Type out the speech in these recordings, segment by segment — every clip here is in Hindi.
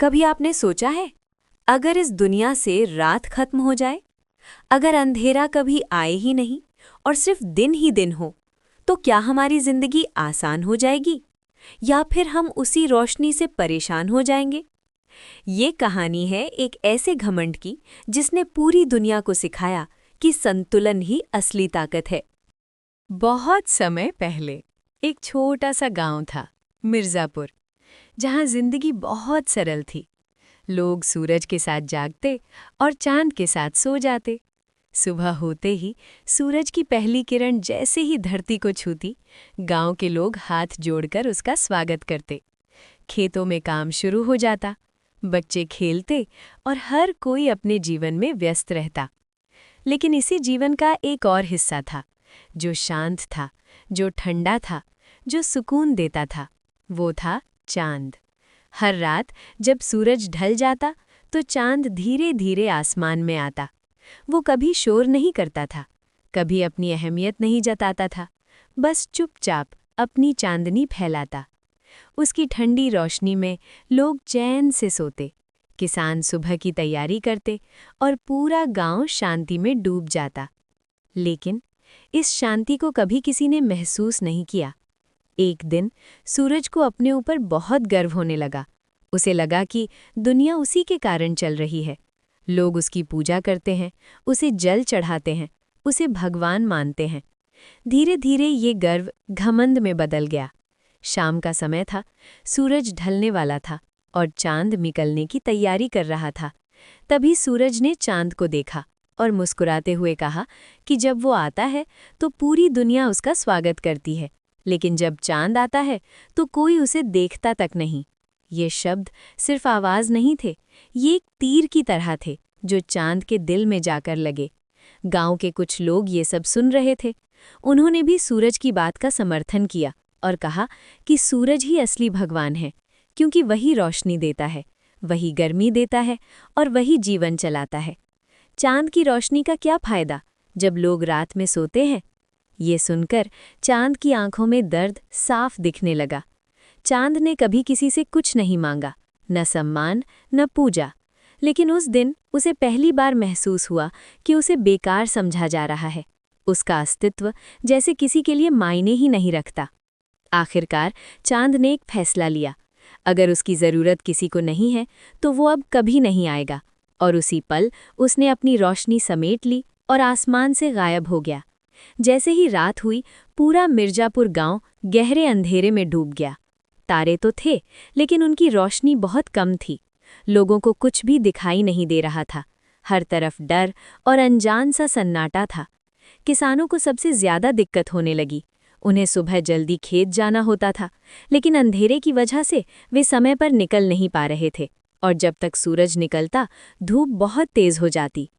कभी आपने सोचा है, अगर इस दुनिया से रात खत्म हो जाए, अगर अंधेरा कभी आए ही नहीं और सिर्फ दिन ही दिन हो, तो क्या हमारी जिंदगी आसान हो जाएगी या फिर हम उसी रोशनी से परेशान हो जाएंगे? ये कहानी है एक ऐसे घमंड की जिसने पूरी दुनिया को सिखाया कि संतुलन ही असली ताकत है। बहुत समय पहले एक छोटा सा गांव था, मिर्जापुर, जहां जिंदगी बहुत सरल थी। लोग सूरज के साथ जागते और चांद के साथ सो जाते। सुबह होते ही सूरज की पहली किरण जैसे ही धरती को छूती, गांव के लोग हाथ जोड़कर उसका स्वागत करते। खेतों में काम शुरू हो जाता, बच्चे खेलते और हर कोई अपने जीवन में व्यस्त रहता। लेकिन इसी जीवन का एक और हिस्सा था, जो शांत था, जो ठंडा था, जो सुकून देता था। वो था चांद। हर रात जब सूरज ढल जाता तो चांद धीरे धीरे आसमान में आता। वो कभी शोर नहीं करता था, कभी अपनी अहमियत नहीं जताता था, बस चुपचाप अपनी चांदनी फैलाता। उसकी ठंडी रोशनी में लोग चैन से सोते, किसान सुबह की तैयारी करते और पूरा गांव शांति में डूब जाता। लेकिन इस शांति को कभी किसी ने महसूस नहीं किया। एक दिन सूरज को अपने ऊपर बहुत गर्व होने लगा। उसे लगा कि दुनिया उसी के कारण चल रही है। लोग उसकी पूजा करते हैं, उसे जल चढ़ाते हैं, उसे भगवान मानते हैं। धीरे धीरे ये गर्व घमंड में बदल गया। शाम का समय था, सूरज ढलने वाला था और चांद निकलने की तैयारी कर रहा था। तभी सूरज ने चांद को देखा और मुस्कुराते हुए कहा कि जब वो आता है तो पूरी दुनिया उसका स्वागत करती है, लेकिन जब चांद आता है तो कोई उसे देखता तक नहीं। ये शब्द सिर्फ आवाज़ नहीं थे, ये एक तीर की तरह थे जो चांद के दिल में जाकर लगे। गांव के कुछ लोग ये सब सुन रहे थे। उन्होंने भी सूरज की बात का समर्थन किया और कहा कि सूरज ही असली भगवान है, क्योंकि वही रोशनी देता है, वही गर्मी देता है और वही जीवन चलाता है। चांद की रोशनी का क्या फायदा जब लोग रात में सोते हैं? ये सुनकर चांद की आंखों में दर्द साफ दिखने लगा। चांद ने कभी किसी से कुछ नहीं मांगा, न सम्मान न पूजा, लेकिन उस दिन उसे पहली बार महसूस हुआ कि उसे बेकार समझा जा रहा है। उसका अस्तित्व जैसे किसी के लिए मायने ही नहीं रखता। आखिरकार चांद ने एक फैसला लिया। अगर उसकी ज़रूरत किसी को नहीं है तो वो अब कभी नहीं आएगा। और उसी पल उसने अपनी रोशनी समेट ली और आसमान से गायब हो गया। जैसे ही रात हुई, पूरा मिर्जापुर गांव गहरे अंधेरे में डूब गया। तारे तो थे, लेकिन उनकी रोशनी बहुत कम थी। लोगों को कुछ भी दिखाई नहीं दे रहा था। हर तरफ डर और अनजान सा सन्नाटा था। किसानों को सबसे ज्यादा दिक्कत होने लगी। उन्हें सुबह जल्दी खेत जाना होता था, लेकिन अंधेरे की वजह से वे समय पर निकल नहीं पा रहे थे और जब तक सूरज निकलता, धूप बहुत तेज हो जाती।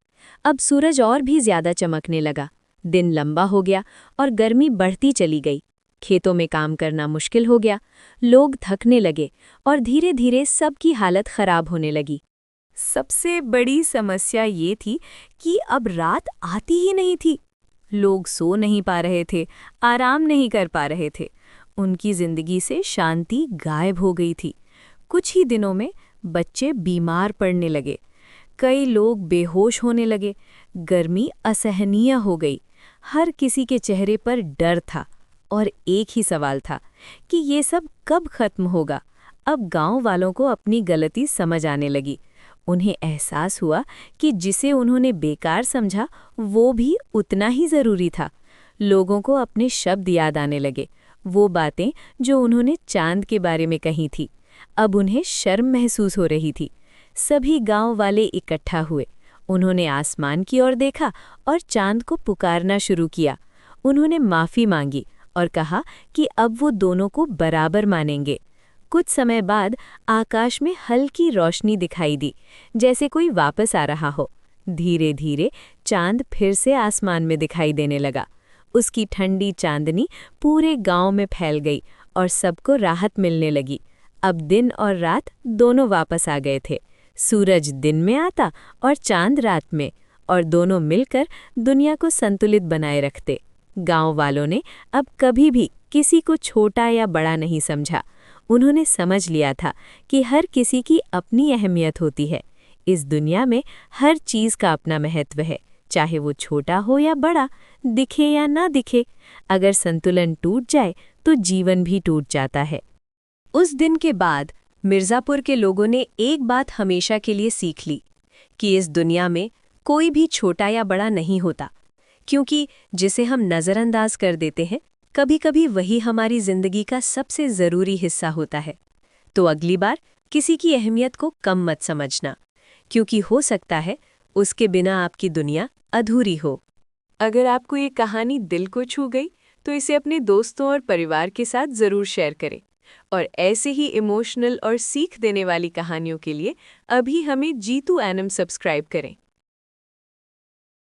अब सूरज और भी ज्यादा चमकने लगा। दिन लंबा हो गया और गर्मी बढ़ती चली गई। खेतों में काम करना मुश्किल हो गया। लोग थकने लगे और धीरे धीरे सबकी हालत खराब होने लगी। सबसे बड़ी समस्या ये थी कि अब रात आती ही नहीं थी। लोग सो नहीं पा रहे थे, आराम नहीं कर पा रहे थे। उनकी जिंदगी से शांति गायब हो गई थी। कुछ ही दिनों में बच्चे बीमार पड़ने लगे, कई लोग बेहोश होने लगे, गर्मी असहनीय हो गई। हर किसी के चेहरे पर डर था और एक ही सवाल था कि ये सब कब खत्म होगा। अब गांव वालों को अपनी गलती समझ आने लगी। उन्हें एहसास हुआ कि जिसे उन्होंने बेकार समझा वो भी उतना ही ज़रूरी था। लोगों को अपने शब्द याद आने लगे, वो बातें जो उन्होंने चांद के बारे में कही थी। अब उन्हें शर्म महसूस हो रही थी। सभी गांव वाले इकट्ठा हुए। उन्होंने आसमान की ओर देखा और चांद को पुकारना शुरू किया। उन्होंने माफ़ी मांगी और कहा कि अब वो दोनों को बराबर मानेंगे। कुछ समय बाद आकाश में हल्की रोशनी दिखाई दी, जैसे कोई वापस आ रहा हो। धीरे धीरे चांद फिर से आसमान में दिखाई देने लगा। उसकी ठंडी चांदनी पूरे गांव में फैल गई और सबको राहत मिलने लगी। अब दिन और रात दोनों वापस आ गए थे। सूरज दिन में आता और चांद रात में, और दोनों मिलकर दुनिया को संतुलित बनाए रखते। गांव वालों ने अब कभी भी किसी को छोटा या बड़ा नहीं समझा। उन्होंने समझ लिया था कि हर किसी की अपनी अहमियत होती है। इस दुनिया में हर चीज़ का अपना महत्व है, चाहे वो छोटा हो या बड़ा, दिखे या ना दिखे। अगर संतुलन टूट जाए तो जीवन भी टूट जाता है। उस दिन के बाद मिर्ज़ापुर के लोगों ने एक बात हमेशा के लिए सीख ली कि इस दुनिया में कोई भी छोटा या बड़ा नहीं होता, क्योंकि जिसे हम नज़रअंदाज कर देते हैं कभी कभी वही हमारी जिंदगी का सबसे ज़रूरी हिस्सा होता है। तो अगली बार किसी की अहमियत को कम मत समझना, क्योंकि हो सकता है उसके बिना आपकी दुनिया अधूरी हो। अगर आपको ये कहानी दिल को छू गई तो इसे अपने दोस्तों और परिवार के साथ ज़रूर शेयर करें। और ऐसे ही इमोशनल और सीख देने वाली कहानियों के लिए अभी हमें जीतू एनम सब्सक्राइब करें।